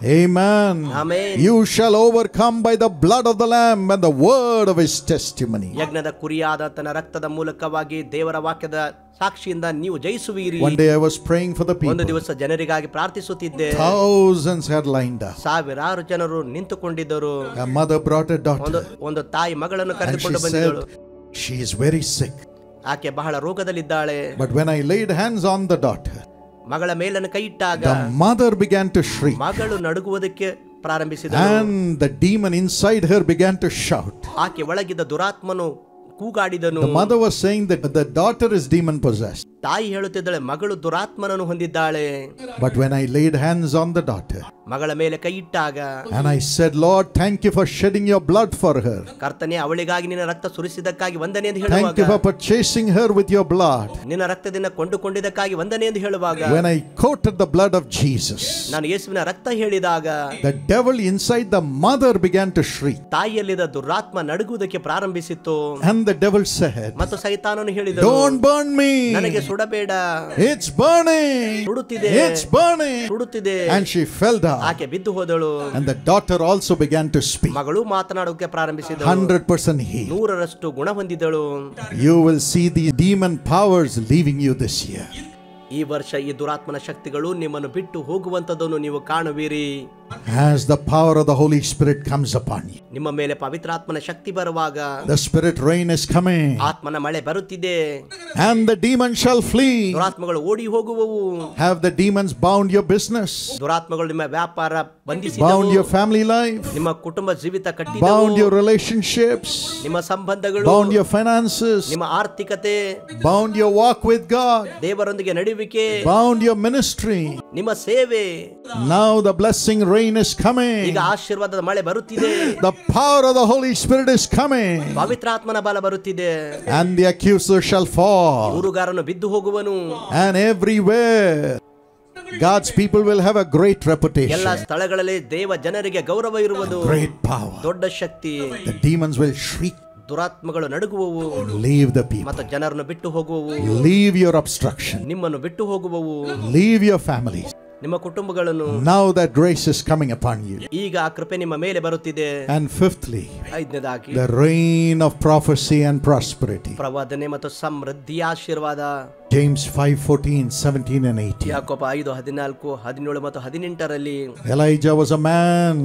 Amen. Amen. You shall overcome by the blood of the Lamb and the word of his testimony. ಯಜ್ಞದ ಕುರಿಯಾದ ತನ್ನ ರಕ್ತದ ಮೂಲಕವಾಗಿ ದೇವರ ವಾಕ್ಯದ ಸಾಕ್ಷಿಯಿಂದ ನೀವು ಜಯಿಸುವಿರಿ. One day I was praying for the people. ಒಂದು ದಿವಸ ಜನರಿಗಾಗಿ ಪ್ರಾರ್ಥಿಸುತ್ತಿದ್ದೆ. Thousands had lined up. ಸಾವಿರಾರು ಜನರು ನಿಂತುಕೊಂಡಿದ್ದರು. A mother brought a daughter. ಒಂದು ತಾಯಿ ಮಗಳನ್ನು And ಕರೆದುಕೊಂಡು she ಬಂದಿದ್ದಳು. said, she is very sick. ಆಕೆ ಬಹಳ ರೋಗದಲ್ಲಿದ್ದಾಳೆ. But when I laid hands on the daughter, ಮಗಳ ಮೇಲನ್ನು ಕೈ ಇಟ್ಟಾಗ the mother began to shriek. ಮಗಳು ನಡುಗುವುದಕ್ಕೆ ಪ್ರಾರಂಭಿಸಿದಳು. And the demon inside her began to shout. ಆಕೆ ಒಳಗಿದ್ದ ದುರಾತ್ಮನು ಕೂಗಾಡಿದನು. The mother was saying that the daughter is demon possessed. ತಾಯಿ ಹೇಳುತ್ತಿದ್ದಾಳೆ ಮಗಳು ದುರಾತ್ಮನನ್ನು ಹೊಂದಿದ್ದಾಳೆ. But when I laid hands on the daughter, ಮಗಳ ಮೇಲೆ ಕೈ ಇಟ್ಟಾಗ and I said, Lord, thank you for shedding your blood for her. ಕರ್ತನೇ ಅವಳಿಗಾಗಿ ನಿನ್ನ ರಕ್ತ ಸುರಿಸಿದ್ದಕ್ಕಾಗಿ ವಂದನೆ ಎಂದು Thank you ಹೇಳುವಾಗ, for purchasing her with your blood. ನಿನ್ನ ರಕ್ತದಿಂದ ಕೊಂಡುಕೊಂಡಿದ್ದಕ್ಕಾಗಿ ವಂದನೆ ಎಂದು ಹೇಳುವಾಗ, When I quoted the blood of Jesus, ನಾನು ಯೇಸುವಿನ ರಕ್ತ ಹೇಳಿದಾಗ the devil inside the mother began to shriek. ತಾಯಿಯಲ್ಲಿದ್ದ ದುರಾತ್ಮ ನಡುಗುವುದಕ್ಕೆ ಪ್ರಾರಂಭಿಸಿತು. And the devil said, ಮತ್ತು ಸೈತಾನನು ಹೇಳಿದನು, don't burn me. ನನಗೆ ಸುಡಬೇಡ, It's burning. ಸುಡುತ್ತಿದೆ, It's burning. ಸುಡುತ್ತಿದೆ. And she fell down. ಆಕೆ ಬಿದ್ದು ಹೋದಳು. And the daughter also began to speak. ಮಗಳು ಮಾತನಾಡೋಕೆ ಪ್ರಾರಂಭಿಸಿದಳು. 100% healed. 100% ಗುಣ ಹೊಂದಿದಳು. You will see the demon powers leaving you this year. ಈ ವರ್ಷ ಈ ದುರಾತ್ಮನ ಶಕ್ತಿಗಳು ನಿಮ್ಮನ್ನು ಬಿಟ್ಟು ಹೋಗುವಂತದನ್ನು ನೀವು ಕಾಣುವಿರಿ. As the power of the Holy Spirit comes upon you, ನಿಮ್ಮ ಮೇಲೆ ಪವಿತ್ರಾತ್ಮನ ಶಕ್ತಿ ಬರುವಾಗ, the Spirit rain is coming, ಆತ್ಮನ ಮಳೆ ಬರುತ್ತಿದೆ, and the demon shall flee. ದುರಾತ್ಮಗಳು ಓಡಿ ಹೋಗುವವು. Have the demons bound your business, ದುರಾತ್ಮಗಳು ನಿಮ್ಮ ವ್ಯಾಪಾರ ಬಂಧಿಸಿದವು, bound your family life, ನಿಮ್ಮ ಕುಟುಂಬ ಜೀವಿತ ಕಟ್ಟಿದವು, bound your relationships, ನಿಮ್ಮ ಸಂಬಂಧಗಳು, bound your finances, ನಿಮ್ಮ ಆರ್ಥಿಕತೆ, bound your walk with God, ದೇವರೊಂದಿಗೆ ನಡೆಯುವಿಕೆ, bound your ministry. ನಿಮ್ಮ ಸೇವೆ. Now the blessing rain is coming. ಈಗ ಆಶೀರ್ವಾದದ ಮಳೆ ಬರುತ್ತಿದೆ. The power of the Holy Spirit is coming. ಪವಿತ್ರಾತ್ಮನ ಬಲ ಬರುತ್ತಿದೆ. And the accuser shall fall. ದೂರುಗಾರನು ಬಿದ್ದು ಹೋಗುವನು. And everywhere God's people will have a great reputation. ಎಲ್ಲ ಸ್ಥಳಗಳಲ್ಲಿ ದೇವ ಜನರಿಗೆ ಗೌರವ ಇರುವುದು. Great power. ದೊಡ್ಡ ಶಕ್ತಿ. The demons will shriek. ದುರಾತ್ಮಗಳು ನಡುಗುವವು. Leave the people. ಮತ್ತು ಜನರನ್ನು ಬಿಟ್ಟು ಹೋಗುವವು. Leave your obstruction. ನಿಮ್ಮನ್ನು ಬಿಟ್ಟು ಹೋಗುವವು. Leave your families. ನಿಮ್ಮ ಕುಟುಂಬಗಳನ್ನು. Now that grace is coming upon you. ಈಗ ಆ ಕೃಪೆ ನಿಮ್ಮ ಮೇಲೆ ಬರುತ್ತಿದೆ. And fifthly, ಐದನೇದಾಗಿ the rain of prophecy and prosperity. ಪ್ರವಾದನೆ ಮತ್ತು ಸಮೃದ್ಧಿಯ ಆಶೀರ್ವಾದ. James 5:14, 17 and 18. ಯಾಕೋಬ 5:14, 17 ಮತ್ತು 18ರಲ್ಲಿ, Elijah was a man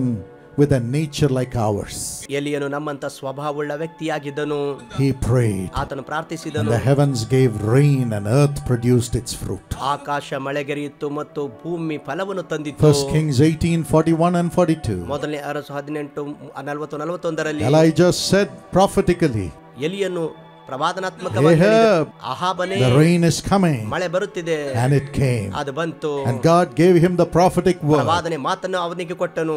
with a nature like ours. ಎಲಿಯನು ನಮ್ಮಂತ ಸ್ವಭಾವವುಳ್ಳ ವ್ಯಕ್ತಿಯಾಗಿದ್ದನು. He prayed, ಆತನು and ಪ್ರಾರ್ಥಿಸಿದನು. the heavens gave rain and earth produced its fruit. ಆಕಾಶ ಮಳೆಗರೆಯಿತು ಮತ್ತು ಭೂಮಿ ಫಲವನ್ನು ತಂದಿತು. 1 Kings 18:41 and 42. ಮೊದಲನೇ Arasu 18:40-41ರಲ್ಲಿ Elijah said prophetically, ಎಲಿಯನು ಪ್ರವಾದನಾತ್ಮಕವಾಗಿ Ahab, ಆಹಾಬನೇ, the rain is coming. ಮಳೆ ಬರುತ್ತಿದೆ. And it came. ಅದು ಬಂತು. And God gave him the prophetic word ಪ್ರವಾದನೆ ಮಾತನ್ನು ಅವನಿಗೆ ಕೊಟ್ಟನು.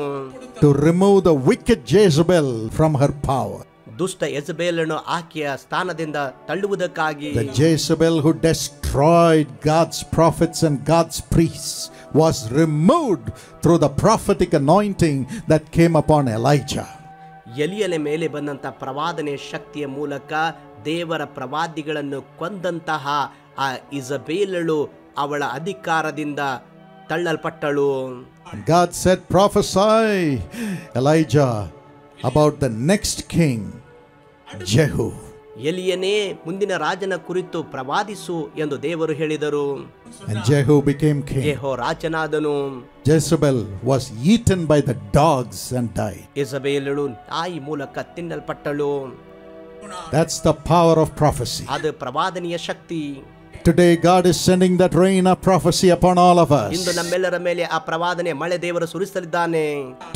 to remove the wicked Jezebel from her power. ದುಷ್ಟ ಯೆಜಬೇಲನ್ನು ಆಕೆಯ ಸ್ಥಾನದಿಂದ ತಳ್ಳುವುದಕ್ಕಾಗಿ, The Jezebel who destroyed God's prophets and God's priests was removed through the prophetic anointing that came upon Elijah. ಎಲಿಯನ ಮೇಲೆ ಬಂದಂತ ಪ್ರವಾದನೆ ಶಕ್ತಿಯ ಮೂಲಕ ದೇವರ ಪ್ರವಾದಿಗಳನ್ನು ಕೊಂದಂತಹ ಆ ಇಜಬೇಲಳು ಅವಳ ಅಧಿಕಾರದಿಂದ ತಳ್ಳಲ್ಪಟ್ಟಳು. God said, prophesy, Elijah, about the next king, Jehu. ಎಲಿಯನೇ ಮುಂದಿನ ರಾಜನ ಕುರಿತು ಪ್ರವಾದಿಸು ಎಂದು ದೇವರು ಹೇಳಿದರು. And Jehu became king. ಯೆಹೋ ರಾಜನಾದನು. Jezebel was eaten by the dogs and died. ಯೆಜಬೇಲಳು ನಾಯಿ ಮೂಲಕ ತಿನ್ನಲ್ಪಟ್ಟಳು. That's the power of prophecy. ಅದು ಪ್ರವಾದನೆಯ ಶಕ್ತಿ. Today God is sending that rain of prophecy upon all of us ಇಂದು ನಮ್ಮೆಲ್ಲರ ಮೇಲೆ ಆ ಪ್ರವಾದನೆ ಮಳೆ ದೇವರು ಸುರಿಸಲಿದ್ದಾನೆ.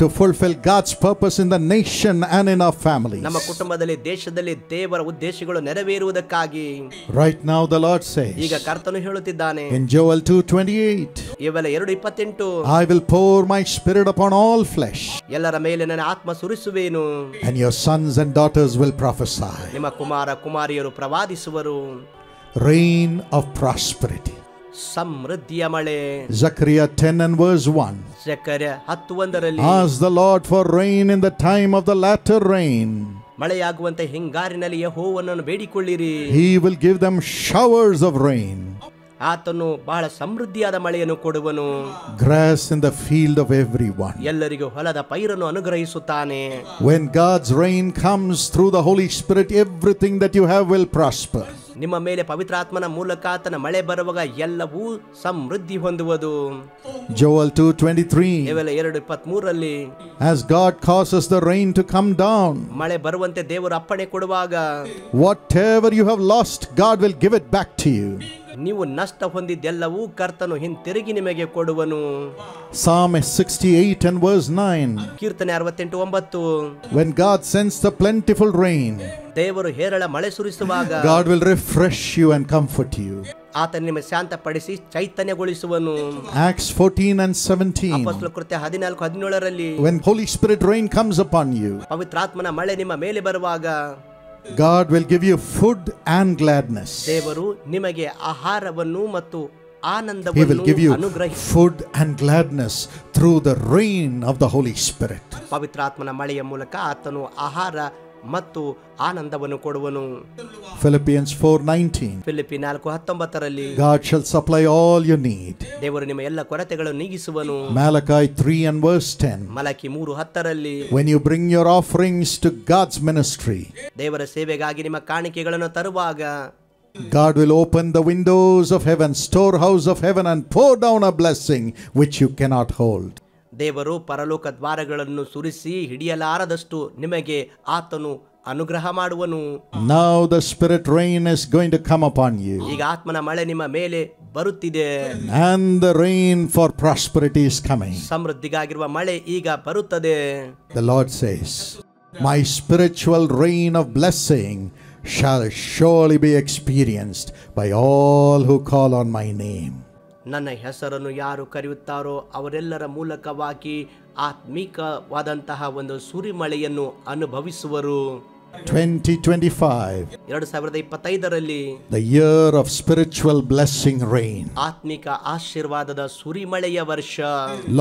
to fulfill God's purpose in the nation and in our families. ನಮ್ಮ ಕುಟುಂಬದಲ್ಲಿ ದೇಶದಲ್ಲಿ ದೇವರ ಉದ್ದೇಶಗಳು ನೆರವೇರುವುದಕ್ಕಾಗಿ. Right now the Lord says ಈಗ ಕರ್ತನು ಹೇಳುತ್ತಿದ್ದಾನೆ in Joel 2:28, ಇವೆಲ್ಲ 2:28, I will pour my spirit upon all flesh ಎಲ್ಲರ ಮೇಲೆ ನನ್ನ ಆತ್ಮ ಸುರಿಸುವೆನು, and your sons and daughters will prophesy. ನಿಮ್ಮ ಕುಮಾರ ಕುಮಾರಿಯರು ಪ್ರವಾದಿಸುವರು. Rain of prosperity. ಸಮೃದ್ಧಿಯ ಮಳೆ. Zechariah 10 and verse 1. ಜಕರ್ಯ 10:1 Ask the Lord for rain in the time of the latter rain. ಮಳೆಯಾಗುವಂತೆ ಹಿಂಗಾರಿನಲ್ಲಿ ಯೆಹೋವನನ್ನು ಬೇಡಿಕೊಳ್ಳಿರಿ. He will give them showers of rain. ಆತನು ಬಹಳ ಸಮೃದ್ಧಿಯಾದ ಮಳೆಯನ್ನು ಕೊಡುವನು. Grass in the field of everyone. ಎಲ್ಲರಿಗೂ ಹೊಲದ ಪೈರನ್ನು ಅನುಗ್ರಹಿಸುತ್ತಾನೆ. When God's rain comes through the Holy Spirit, everything that you have will prosper. ನಿಮ್ಮ ಮೇಲೆ ಪವಿತ್ರಾತ್ಮನ ಮೂಲಕ ಆತನ ಮಳೆ ಬರುವಾಗ ಎಲ್ಲವೂ ಸಮೃದ್ಧಿ ಹೊಂದುವುದು. Joel 2:23. ಇವೆಲ್ಲ 2:23 As God causes the rain to come down, ಮಳೆ ಬರುವಂತೆ ದೇವರು ಅಪ್ಪಣೆ ಕೊಡುವಾಗ whatever you have lost, God will give it back to you. ನೀವು ನಷ್ಟ ಹೊಂದಿದ್ದೆಲ್ಲವೂ ಕರ್ತನು ಹಿಂತಿರುಗಿ ನಿಮಗೆ ಕೊಡುವನು. Psalm 68 and verse 9. ಕೀರ್ತನೆ 68:9. When God sends the plentiful rain, ದೇವರು ಹೇರಳ ಮಳೆ ಸುರಿಸುವಾಗ God will refresh you and comfort you. ಆತನು ನಿಮಗೆ ಶಾಂತಪಡಿಸಿ ಚೈತನ್ಯಗೊಳಿಸುವನು. Acts 14 and 17. ಅಪೊಸ್ತಲರ ಕೃತ್ಯ 14:17 When Holy Spirit rain comes upon you, ಪವಿತ್ರಾತ್ಮನ ಮಳೆ ನಿಮ್ಮ ಮೇಲೆ ಬರುವಾಗ God will give you food and gladness. ದೇವರು ನಿಮಗೆ ಆಹಾರವನ್ನು ಮತ್ತು He will ಆನಂದವನ್ನು give you ಅನುಗ್ರಹಿಸಿ food and gladness through the rain of the Holy Spirit. ಪವಿತ್ರಾತ್ಮನ ಮಳೆಯ ಮೂಲಕ ಆತನು ಆಹಾರ ಮತ್ತು ಆನಂದವನ್ನು ಕೊಡುವನು. Philippians 4:19. Philippi 4:19 God shall supply all your need. ದೇವರು ನಿಮ್ಮ ಎಲ್ಲ ಕೊರತೆಗಳನ್ನು ನೀಗಿಸುವನು. Malachi 3 and verse 10. ಮಲಕಿ 3:10 When you bring your offerings to God's ministry, ದೇವರ ಸೇವೆಗಾಗಿ ನಿಮ್ಮ ಕಾಣಿಕೆಗಳನ್ನು ತರುವಾಗ God will open the windows of heaven, storehouse of heaven, and pour down a blessing which you cannot hold. ದೇವರು ಪರಲೋಕ ದ್ವಾರಗಳನ್ನು ಸುರಿಸಿ ಹಿಡಿಯಲಾರದಷ್ಟು ನಿಮಗೆ ಆತನು ಅನುಗ್ರಹ ಮಾಡುವನು. Now the spirit rain is going to come upon you. ಈಗ ಆತ್ಮನ ಮಳೆ ನಿಮ್ಮ ಮೇಲೆ ಬರುತ್ತಿದೆ. And the rain for prosperity is coming. ಸಮೃದ್ಧಿಗಾಗಿರುವ ಮಳೆ ಈಗ ಬರುತ್ತದೆ. The Lord says, my spiritual rain of blessing shall surely be experienced by all who call on my name. ನನ್ನ ಹೆಸರನ್ನು ಯಾರು ಕರೆಯುತ್ತಾರೋ ಅವರೆಲ್ಲರ ಮೂಲಕವಾಗಿ ಆತ್ಮಿಕವಾದಂತಹ ಒಂದು ಸುರಿಮಳೆಯನ್ನು ಅನುಭವಿಸುವರು. 2025, 2025 the year of spiritual blessing rain. ಆತ್ಮಿಕ ಆಶೀರ್ವಾದದ ಸುರಿಮಳೆಯ ವರ್ಷ.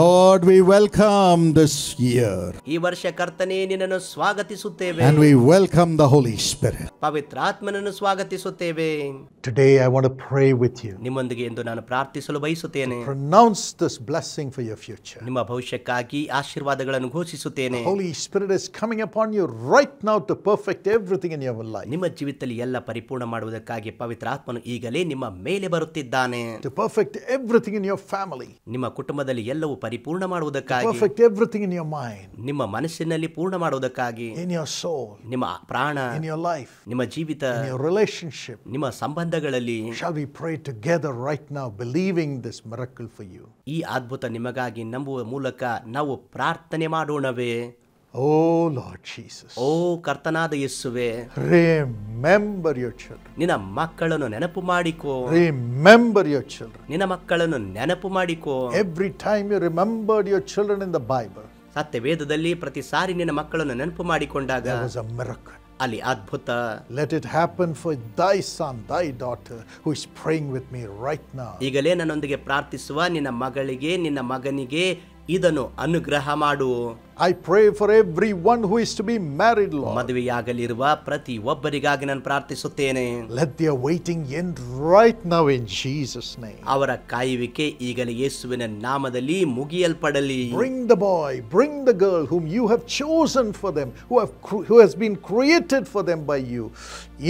Lord, we welcome this year. ಈ ವರ್ಷ ಕರ್ತನೇ ನಿನ್ನನ್ನು ಸ್ವಾಗತಿಸುತ್ತೇವೆ. And we welcome the Holy Spirit. ಪವಿತ್ರಾತ್ಮನನ್ನು ಸ್ವಾಗತಿಸುತ್ತೇವೆ. Today I want to pray with you. ನಿಮ್ಮೊಂದಿಗೆ ಎಂದು ನಾನು ಪ್ರಾರ್ಥಿಸಲು ಬಯಸುತ್ತೇನೆ. Pronounce this blessing for your future. ನಿಮ್ಮ ಭವಿಷ್ಯಕ್ಕಾಗಿ ಆಶೀರ್ವಾದಗಳನ್ನು ಘೋಷಿಸುತ್ತೇನೆ. The Holy Spirit is coming upon you right now to perfect everything in your life. ನಿಮ್ಮ ಜೀವಿತದಲ್ಲಿ ಎಲ್ಲ ಪರಿಪೂರ್ಣ ಮಾಡುವುದಕ್ಕಾಗಿ ಪವಿತ್ರಾತ್ಮನು ಈಗಲೇ ನಿಮ್ಮ ಮೇಲೆ ಬರುತ್ತಿದ್ದಾನೆ. To perfect everything in your family. ನಿಮ್ಮ ಕುಟುಂಬದಲ್ಲಿ ಎಲ್ಲವೂ ಪರಿಪೂರ್ಣ ಮಾಡುವುದಕ್ಕಾಗಿ. Perfect everything in your mind. ನಿಮ್ಮ ಮನಸ್ಸಿನಲ್ಲಿ ಪೂರ್ಣ ಮಾಡುವುದಕ್ಕಾಗಿ. In your soul. ನಿಮ್ಮ ಪ್ರಾಣ. In your life. ನಿಮ್ಮ ಜೀವಿತ. In your relationship. ನಿಮ್ಮ ಸಂಬಂಧಗಳಲ್ಲಿ. Shall we pray together right now, believing this miracle for you? ಈ ಅದ್ಭುತ ನಿಮಗಾಗಿ ನಂಬುವ ಮೂಲಕ ನಾವು ಪ್ರಾರ್ಥನೆ ಮಾಡೋಣವೇ? Oh Lord Jesus. ಓ ಕರ್ತನಾದ ಯೇಸುವೇ, remember your children. ನಿನ್ನ ಮಕ್ಕಳನ್ನು ನೆನಪು ಮಾಡಿಕೋ. Remember your children. ನಿನ್ನ ಮಕ್ಕಳನ್ನು ನೆನಪು ಮಾಡಿಕೋ. Every time you remembered your children in the Bible, ಸತ್ಯವೇದದಲ್ಲಿ ಪ್ರತಿ ಸಾರಿ ನಿನ್ನ ಮಕ್ಕಳನ್ನು ನೆನಪು ಮಾಡಿಕೊಂಡಾಗ there was a miracle. ಅಲ್ಲಿ ಅದ್ಭುತ. Let it happen for thy son, thy daughter who is praying with me right now. ಈಗಲೇ ನನ್ನೊಂದಿಗೆ ಪ್ರಾರ್ಥಿಸುವ ನಿನ್ನ ಮಗಳಿಗೆ, ನಿನ್ನ ಮಗನಿಗೆ ಇದನ್ನು ಅನುಗ್ರಹ ಮಾಡು. I pray for everyone who is to be married, Lord. ಮದುವೆಯಾಗಲಿರುವ ಪ್ರತಿ ಒಬ್ಬರಿಗಾಗಿ ನಾನು ಪ್ರಾರ್ಥಿಸುತ್ತೇನೆ. Let their waiting end right now in Jesus' name. ಅವರ ಕಾಯುವಿಕೆ ಈಗಲೇ ಯೇಸುವಿನ ನಾಮದಲ್ಲಿ ಮುಗಿಯಲ್ಪಡಲಿ. Bring the boy, bring the girl whom you have chosen for them, who has been created for them by you,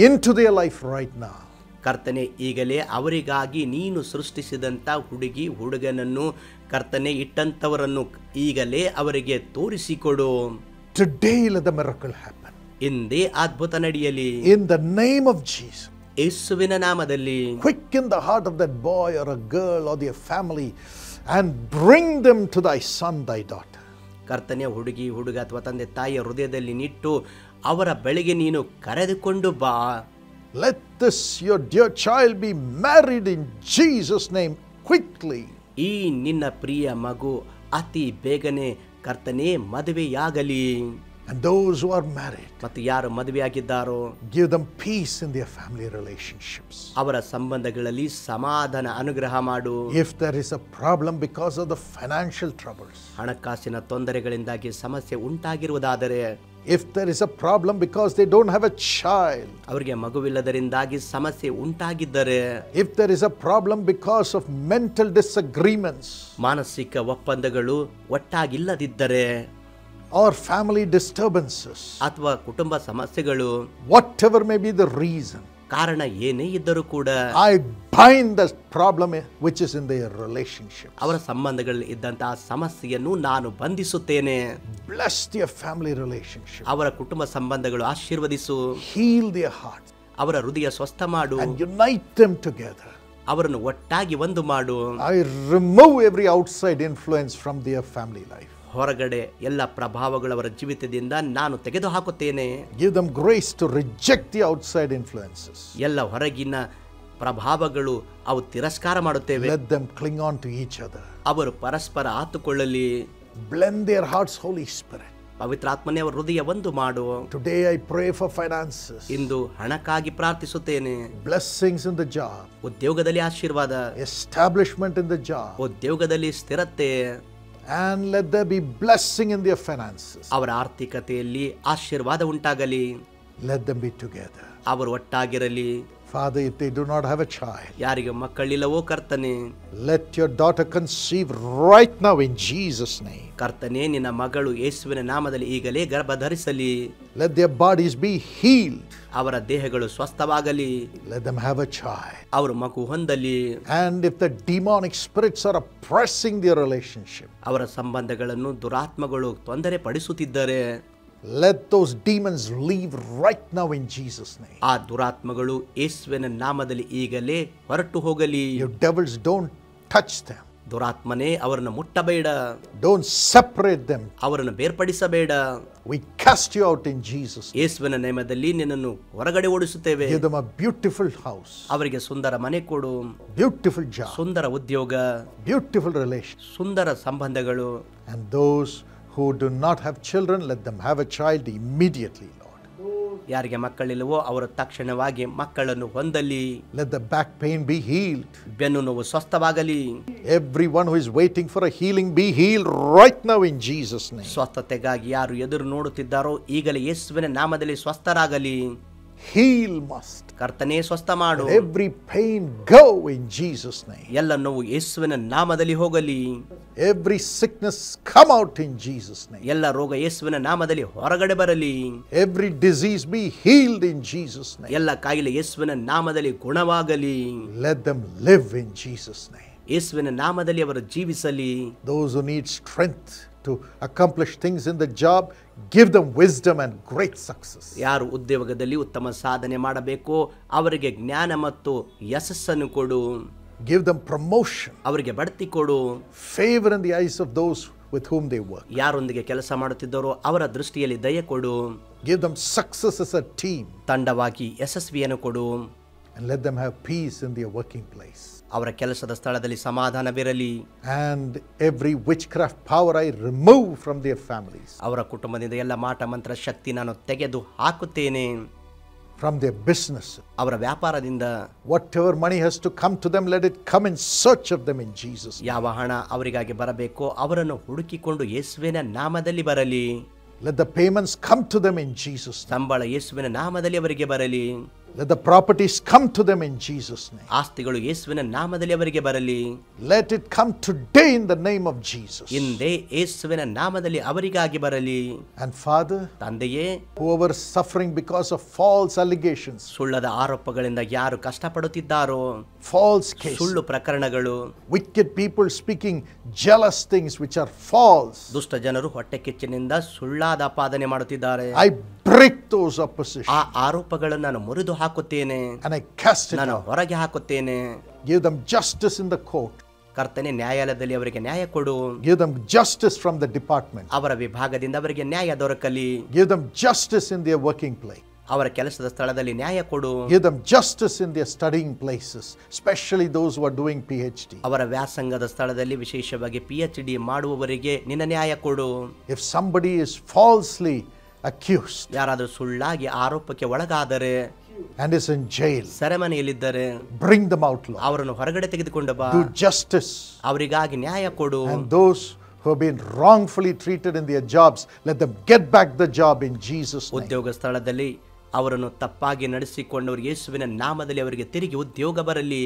into their life right now. ಕರ್ತನೆ, ಈಗಲೇ ಅವರಿಗಾಗಿ ನೀನು ಸೃಷ್ಟಿಸಿದಂಥ ಹುಡುಗಿ ಹುಡುಗನನ್ನು ಕರ್ತನೆ ಇಟ್ಟಂಥವರನ್ನು ಈಗಲೇ ಅವರಿಗೆ ತೋರಿಸಿಕೊಡು. Today let the miracle happen. ಇಂದೇ ಅದ್ಭುತ ನಡೆಯಲಿ. In the name of Jesus. ಯೇಸುವಿನ ನಾಮದಲ್ಲಿ. Quicken the heart of that boy or a girl or their family and bring them to thy son, thy daughter. ಕರ್ತನೆ, ಹುಡುಗಿ ಹುಡುಗ ಅಥವಾ ತಂದೆ ತಾಯಿಯ ಹೃದಯದಲ್ಲಿ ನಿಟ್ಟು ಅವರ ಬಳಿಗೆ ನೀನು ಕರೆದುಕೊಂಡು ಬಾ. Let this your dear child be married in Jesus' name quickly. ಈ ನಿನ್ನ ಪ್ರಿಯ ಮಗು ಅತಿ ಬೇಗನೆ ಕರ್ತನೆ ಮದುವೆಯಾಗಲಿ. And those who are married, ಮತ್ತು ಯಾರು ಮದುವೆಯಾಗಿದ್ದಾರೋ give them peace in their family relationships. ಅವರ ಸಂಬಂಧಗಳಲ್ಲಿ ಸಮಾಧಾನ ಅನುಗ್ರಹ ಮಾಡು. If there is a problem because of the financial troubles, ಹಣಕಾಸಿನ ತೊಂದರೆಗಳಿಂದಾಗಿ ಸಮಸ್ಯೆ ಉಂಟಾಗಿರುವುದಾದರೆ, if there is a problem because they don't have a child, ಅವರಿಗೆ ಮಗುವಿಲ್ಲದರಿಂದಾಗಿ ಸಮಸ್ಯೆ ಉಂಟಾಗಿದ್ದರೆ, if there is a problem because of mental disagreements, ಮಾನಸಿಕ ಒಪ್ಪಂದಗಳು ಒಟ್ಟಾಗಿಲ್ಲದಿದ್ದರೆ, or family disturbances, ಅಥವಾ ಕುಟುಂಬ ಸಮಸ್ಯೆಗಳು, whatever may be the reason, ಕಾರಣ ಏನೇ ಇದ್ದರೂ ಕೂಡ I bind the problem which is in their relationship. ಅವರ ಸಂಬಂಧಗಳಲ್ಲಿ ಇದ್ದಂತಹ ಸಮಸ್ಯೆಯನ್ನು ನಾನು ಬಂಧಿಸುತ್ತೇನೆ. Bless their family relationship. ಅವರ ಕುಟುಂಬ ಸಂಬಂಧಗಳು ಆಶೀರ್ವದಿಸು. Heal their hearts. ಅವರ ಹೃದಯ ಸ್ವಸ್ಥ ಮಾಡು. And unite them together. ಅವರನ್ನು ಒಟ್ಟಾಗಿ ಒಂದು ಮಾಡು. I remove every outside influence from their family life. ಹೊರಗಡೆ ಎಲ್ಲ ಪ್ರಭಾವಗಳು ಅವರ ಜೀವಿತದಿಂದ ನಾನು ತೆಗೆದು ಹಾಕುತ್ತೇನೆ. Give them grace to reject the outside influences. ಎಲ್ಲ ಹೊರಗಿನ ಪ್ರಭಾವಗಳು ಅವು ತಿರಸ್ಕಾರ ಮಾಡುತ್ತೇವೆ. Let them cling on to each other. ಅವರು ಪರಸ್ಪರ ಆತುಕೊಳ್ಳಲಿ. Blend their hearts, Holy Spirit. ಪವಿತ್ರಾತ್ಮನೇ ಅವರ ಹೃದಯ ಒಂದು ಮಾಡು. Today I pray for finances. ಇಂದು ಹಣಕ್ಕಾಗಿ ಪ್ರಾರ್ಥಿಸುತ್ತೇನೆ. Blessings in the job. ಉದ್ಯೋಗದಲ್ಲಿ ಆಶೀರ್ವಾದ. Establishment in the job. ಉದ್ಯೋಗದಲ್ಲಿ ಸ್ಥಿರತೆ. And let there be blessing in their finances. ಅವರ ಆರ್ಥಿಕತೆಯಲ್ಲಿ ಆಶೀರ್ವಾದ ಉಂಟಾಗಲಿ. Let them be together. ಅವರು ಒಟ್ಟಾಗಿರಲಿ. Father, if they do not have a child, ಯಾರಿಗೆ ಮಕ್ಕಳಿಲ್ಲವೋ ಕರ್ತನೆ, let your daughter conceive right now in Jesus' name. ಕರ್ತನೆ, ನಿನ್ನ ಮಗಳು ಯೇಸುವಿನ ನಾಮದಲ್ಲಿ ಈಗಲೇ ಗರ್ಭ ಧರಿಸಲಿ. Let their bodies be healed. ಅವರ ದೇಹಗಳು ಸ್ವಸ್ಥವಾಗಲಿ. Let them have a child. ಅವರು ಮಗು ಹೊಂದಲಿ. And if the demonic spirits are oppressing their relationship, ಅವರ ಸಂಬಂಧಗಳನ್ನು ದುರಾತ್ಮಗಳು ತೊಂದರೆ ಪಡಿಸುತ್ತಿದ್ದರೆ, let those demons leave right now in Jesus' name. ಆ ದುರಾತ್ಮಗಳು ಯೇಸುವಿನ ನಾಮದಲ್ಲಿ ಈಗಲೇ ಹೊರಟು ಹೋಗಲಿ. You devils, don't touch them. ದುರಾತ್ಮನೇ, ಅವರನ್ನು ಮುಟ್ಟಬೇಡ. Don't separate them. ಅವರನ್ನು ಬೇರ್ಪಡಿಸಬೇಡ. We cast you out in Jesus' name. ಯೇಸುವಿನ ನಾಮದಲ್ಲಿ ನಿನ್ನನ್ನು ಹೊರಗಡೆ ಓಡಿಸುತ್ತೇವೆ. Give them a beautiful house, ಅವರಿಗೆ ಸುಂದರ ಮನೆ ಕೊಡು. beautiful job, ಸುಂದರ ಉದ್ಯೋಗ, beautiful relation. ಸುಂದರ ಸಂಬಂಧಗಳು. And those who do not have children, let them have a child immediately, Lord. ಯಾರಿಗೆ ಮಕ್ಕಳಿಲ್ಲವೋ ಅವರು ತಕ್ಷಣವಾಗಿ ಮಕ್ಕಳನ್ನು ಹೊಂದಲಿ. Let the back pain be healed. ಬೆನ್ನು ನೋವು ಸ್ವಸ್ಥವಾಗಲಿ. Everyone who is waiting for a healing be healed right now in Jesus' name. ಸ್ವಸ್ಥತೆಗಾಗಿ ಯಾರು ಎದುರು ನೋಡುತ್ತಿದ್ದಾರೋ ಈಗಲೇ ಯೇಸುವಿನ ನಾಮದಲ್ಲಿ ಸ್ವಸ್ಥರಾಗಲಿ. Heal must. ಕರ್ತನೇ, ಸ್ವಸ್ಥ ಮಾಡು. Let every pain go in Jesus' name. ಎಲ್ಲ ನೋವು ಯೇಸುವಿನ ನಾಮದಲ್ಲಿ ಹೋಗಲಿ. Every sickness come out in Jesus' name. ಎಲ್ಲ ರೋಗ ಯೇಸುವಿನ ನಾಮದಲ್ಲಿ ಹೊರಗಡೆ ಬರಲಿ. Every disease be healed in Jesus' name. ಎಲ್ಲ ಕಾಯಿಲೆ ಯೇಸುವಿನ ನಾಮದಲ್ಲಿ ಗುಣವಾಗಲಿ. Let them live in Jesus' name. ಯೇಸುವಿನ ನಾಮದಲ್ಲಿ ಅವರು ಜೀವಿಸಲಿ. Those who need strength to accomplish things in the job, give them wisdom and great success. ಯಾರು ಉದ್ಯೋಗದಲ್ಲಿ ಉತ್ತಮ ಸಾಧನೆ ಮಾಡಬೇಕು ಅವರಿಗೆ ಜ್ಞಾನ ಮತ್ತು ಯಶಸ್ಸನ್ನು ಕೊಡು. Give them promotion, ಅವರಿಗೆ ಬಡ್ತಿ ಕೊಡು. favor in the eyes of those with whom they work. ಯಾರೊಂದಿಗೆ ಕೆಲಸ ಮಾಡುತ್ತಿದ್ದರೋ ಅವರ ದೃಷ್ಟಿಯಲ್ಲಿ ದಯೆ ಕೊಡು. Give them success as a team. ತಂಡವಾಗಿ ಯಶಸ್ವಿಯನ್ನು ಕೊಡು. And let them have peace in their working place. ಅವರ ಕೆಲಸದ ಸ್ಥಳದಲ್ಲಿ ಸಮಾಧಾನವಿರಲಿ. And every witchcraft power I remove from their families. ಅವರ ಕುಟುಂಬದಿಂದ ಎಲ್ಲ ಮಾಟ ಮಂತ್ರ ಶಕ್ತಿ ನಾನು ತೆಗೆದು ಹಾಕುತ್ತೇನೆ. from their business. ಅವರ ವ್ಯಾಪಾರದಿಂದ Whatever money has to come to them, let it come in search of them in Jesus' name. ಯಾವ ಹಣ ಅವರಿಗಾಗಿ ಬರಬೇಕೋ ಅವರನ್ನು ಹುಡುಕಿಕೊಂಡು ಯೇಸುವಿನ ನಾಮದಲ್ಲಿ ಬರಲಿ. Let the payments come to them in Jesus' name. ಸಂಬಳ ಯೇಸುವಿನ ನಾಮದಲ್ಲಿ ಅವರಿಗೆ ಬರಲಿ. Let the properties come to them in Jesus' name. ಆಸ್ತಿಗಳು ಯೇಸುವಿನ ನಾಮದಲ್ಲಿ ಅವರಿಗೆ ಬರಲಿ. Let it come today in the name of Jesus. ಇಂದೇ ಯೇಸುವಿನ ನಾಮದಲ್ಲಿ ಅವರಿಗಾಗಿ ಬರಲಿ. And Father, ತಂದೆಯೇ, whoever is suffering because of false allegations, ಸುಳ್ಳದ ಆರೋಪಗಳಿಂದ ಯಾರು ಕಷ್ಟಪಡುತ್ತಿದ್ದಾರೋ, false cases, ಸುಳ್ಳು ಪ್ರಕರಣಗಳು, wicked people speaking jealous things which are false, ದುಷ್ಟ ಜನರು ಹೊಟ್ಟೆ ಕಿಚ್ಚಿನಿಂದ ಸುಳ್ಳಾದ ಅಪಾದನೆ ಮಾಡುತ್ತಿದ್ದಾರೆ. I break those oppositions ಆ ಆರೋಪಗಳನ್ನು ನಾನು ಮುರಿದು ಹಾಕುತ್ತೇನೆ, and I cast it ನಾನು out. ಹೊರಗೆ ಹಾಕುತ್ತೇನೆ. Give them justice in the court. ಕರ್ತನೆ, ನ್ಯಾಯಾಲಯದಲ್ಲಿ ಅವರಿಗೆ ನ್ಯಾಯ ಕೊಡು. Give them justice from the department. ಅವರ ವಿಭಾಗದಿಂದ ಅವರಿಗೆ ನ್ಯಾಯ ದೊರಕಲಿ. Give them justice in their working place. ಅವರ ಕೆಲಸದ ಸ್ಥಳದಲ್ಲಿ ನ್ಯಾಯ ಕೊಡು. Give them justice in their studying places, especially those who are doing PhD. ಅವರ ವ್ಯಾಸಂಗದ ಸ್ಥಳದಲ್ಲಿ ವಿಶೇಷವಾಗಿ PhD ಮಾಡುವವರಿಗೆ ನಿನ್ನ ನ್ಯಾಯ ಕೊಡು. If somebody is falsely accused ಯಾರಾದರೂ ಸುಳ್ಳಾಗಿ ಆರೋಪಕ್ಕೆ ಒಳಗಾದರೆ and is in jail, ಸೆರೆಮನೆಯಲ್ಲಿದ್ದರೆ bring them out, Lord. ಅವರನ್ನು ಹೊರಗಡೆ ತೆಗೆದುಕೊಂಡು ಬಾ. Do justice. ಅವರಿಗಾಗಿ ನ್ಯಾಯ ಕೊಡು. And those who have been wrongfully treated in their jobs, let them get back the job in Jesus' name. ಉದ್ಯೋಗ ಸ್ಥಳದಲ್ಲಿ ಅವರನ್ನು ತಪ್ಪಾಗಿ ನಡೆಸಿಕೊಂಡವರು ಯೇಸುವಿನ ನಾಮದಲ್ಲಿ ಅವರಿಗೆ ತಿರುಗಿ ಉದ್ಯೋಗ ಬರಲಿ.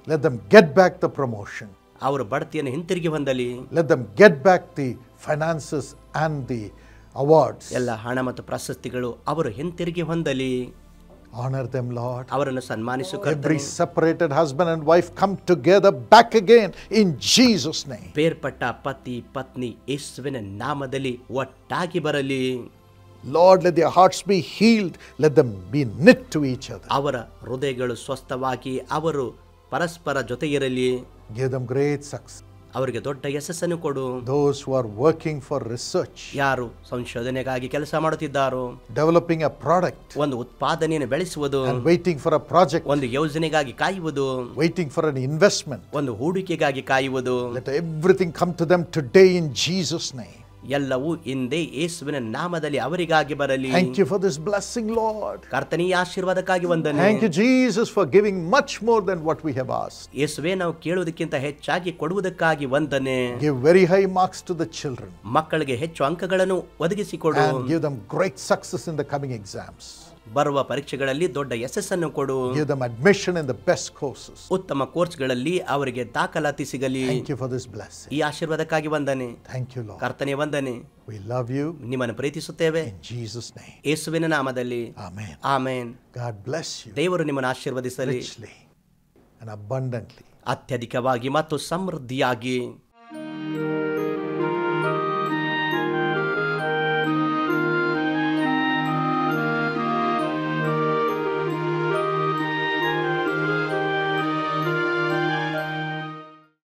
Let them get back the promotion. ಅವರು ಬಡ್ತಿಯನ್ನು ಹಿಂತಿರುಗಿ ಹೊಂದಲಿ. Let them get back the finances and the awards. ಎಲ್ಲ ಹಣ ಮತ್ತು ಪ್ರಶಸ್ತಿಗಳು ಅವರು ಹಿಂತಿರುಗಿ ಹೊಂದಲಿ. Honor them, Lord. ಅವರನ್ನು ಸನ್ಮಾನಿಸು Every ಕರ್ತನೇ. separated husband and wife come together back again in Jesus' name. ಬೇರ್ಪಟ್ಟ ಪತಿ ಪತ್ನಿ ಯೇಸುವಿನ ನಾಮದಲ್ಲಿ ಒಟ್ಟಾಗಿ ಬರಲಿ. Lord, let their hearts be healed. Let them be knit to each other. ಅವರ ಹೃದಯಗಳು ಸ್ವಸ್ಥವಾಗಿ ಅವರು ಪರಸ್ಪರ ಜೊತೆ ಇರಲಿ. Give them great success. ಅವರಿಗೆ ದೊಡ್ಡ ಯಶಸ್ಸನ್ನು ಕೊಡು. Those who are working for research, ಯಾರು ಸಂಶೋಧನೆಗಾಗಿ ಕೆಲಸ ಮಾಡುತ್ತಿದ್ದಾರೋ, developing a product, ಒಂದು ಉತ್ಪಾದನೆಯನ್ನು ಬೆಳೆಸುವುದು, and waiting for a project, ಒಂದು ಯೋಜನೆಗಾಗಿ ಕಾಯುವುದು, waiting for an investment, ಒಂದು ಹೂಡಿಕೆಗಾಗಿ ಕಾಯುವುದು, let everything come to them today in Jesus' name. ಎಲ್ಲವೂ ಇಂದೇ ಯೇಸುವಿನ ನಾಮದಲ್ಲಿ ಅವರಿಗಾಗಿ ಬರಲಿ. Thank you for this blessing, Lord. ಕರ್ತನೇ, ಈ ಆಶೀರ್ವಾದಕ್ಕಾಗಿ ವಂದನೆ. Thank you, Jesus, for giving much more than what we have asked. ಯೇಸುವೇ, ನಾವು ಕೇಳುವುದಕ್ಕಿಂತ ಹೆಚ್ಚಾಗಿ ಕೊಡುವುದಕ್ಕಾಗಿ ವಂದನೆ. Give very high marks to the children. ಮಕ್ಕಳಿಗೆ ಹೆಚ್ಚು ಅಂಕಗಳನ್ನು ಒದಗಿಸಿಕೊಡು. And give them great success in the coming exams. ಬರುವ ಪರೀಕ್ಷೆಗಳಲ್ಲಿ ದೊಡ್ಡ ಯಶಸ್ಸನ್ನು ಕೊಡು. Give them admission in the best courses. ಉತ್ತಮ ಕೋರ್ಸ್ಗಳಲ್ಲಿ ಅವರಿಗೆ ದಾಖಲಾತಿ ಸಿಗಲಿ. Thank you for this blessing. ಈ ಆಶೀರ್ವಾದಕ್ಕಾಗಿ ವಂದನೆ. Thank you, Lord. ಕರ್ತನೇ, ವಂದನೆ. We love you ನಿಮ್ಮನ್ನು ಪ್ರೀತಿಸುತ್ತೇವೆ. in Jesus' name. ಯೇಸುವಿನ ನಾಮದಲ್ಲಿ Amen. Amen. God bless you ದೇವರು ನಿಮ್ಮನ್ನು ಆಶೀರ್ವದಿಸಲಿ richly and abundantly. ಅತ್ಯಧಿಕವಾಗಿ ಮತ್ತು ಸಮೃದ್ಧಿಯಾಗಿ.